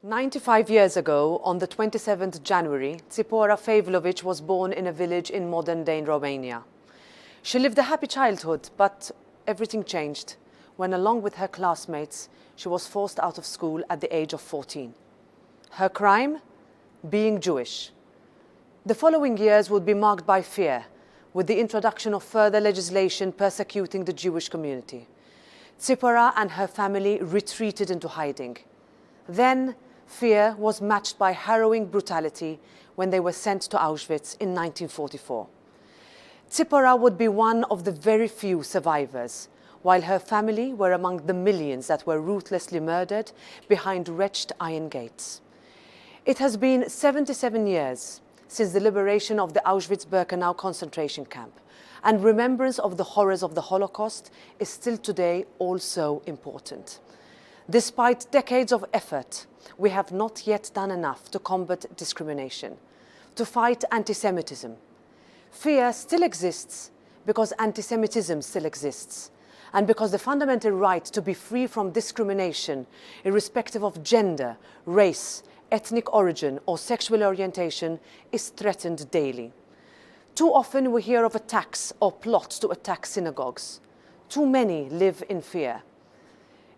95 years ago, on the 27th January, Tzipora Fevlovic was born in a village in modern-day Romania. She lived a happy childhood, but everything changed when, along with her classmates, she was forced out of school at the age of 14. Her crime? Being Jewish. The following years would be marked by fear, with the introduction of further legislation persecuting the Jewish community. Tzipora and her family retreated into hiding. Then, fear was matched by harrowing brutality when they were sent to Auschwitz in 1944. Tzipora would be one of the very few survivors, while her family were among the millions that were ruthlessly murdered behind wretched iron gates. It has been 77 years since the liberation of the Auschwitz-Birkenau concentration camp, and remembrance of the horrors of the Holocaust is still today also important. Despite decades of effort, we have not yet done enough to combat discrimination, to fight anti-Semitism. Fear still exists because anti-Semitism still exists, and because the fundamental right to be free from discrimination, irrespective of gender, race, ethnic origin, or sexual orientation, is threatened daily. Too often we hear of attacks or plots to attack synagogues. Too many live in fear.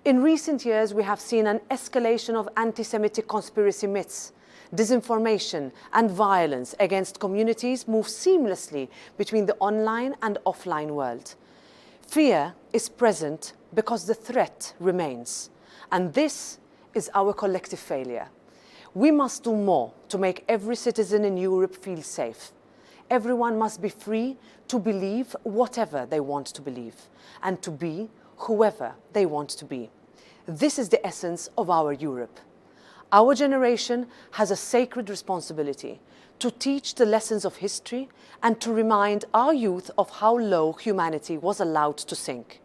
In recent years, we have seen an escalation of anti-Semitic conspiracy myths, disinformation, and violence against communities move seamlessly between the online and offline world. Fear is present because the threat remains, and this is our collective failure. We must do more to make every citizen in Europe feel safe. Everyone must be free to believe whatever they want to believe, and to be whoever they want to be. This is the essence of our Europe. Our generation has a sacred responsibility to teach the lessons of history and to remind our youth of how low humanity was allowed to sink.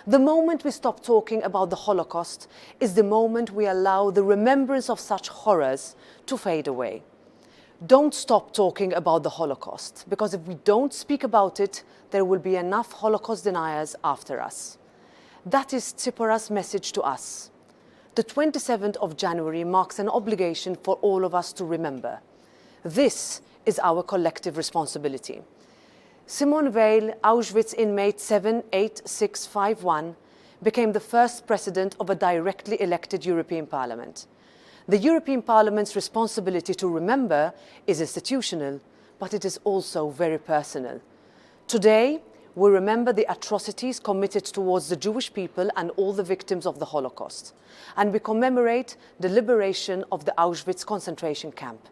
The moment we stop talking about the Holocaust is the moment we allow the remembrance of such horrors to fade away. Don't stop talking about the Holocaust, because if we don't speak about it, there will be enough Holocaust deniers after us. That is Tzipora's message to us. The 27th of January marks an obligation for all of us to remember. This is our collective responsibility. Simone Weil, Auschwitz inmate 78651, became the first president of a directly elected European Parliament. The European Parliament's responsibility to remember is institutional, but it is also very personal. Today, we remember the atrocities committed towards the Jewish people and all the victims of the Holocaust. And we commemorate the liberation of the Auschwitz concentration camp,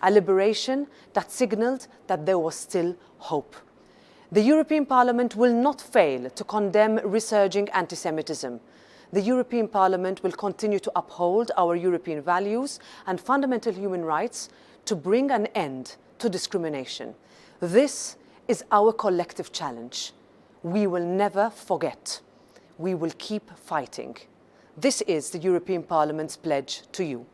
a liberation that signaled that there was still hope. The European Parliament will not fail to condemn resurging anti-Semitism. The European Parliament will continue to uphold our European values and fundamental human rights to bring an end to discrimination. This is our collective challenge. We will never forget. We will keep fighting. This is the European Parliament's pledge to you.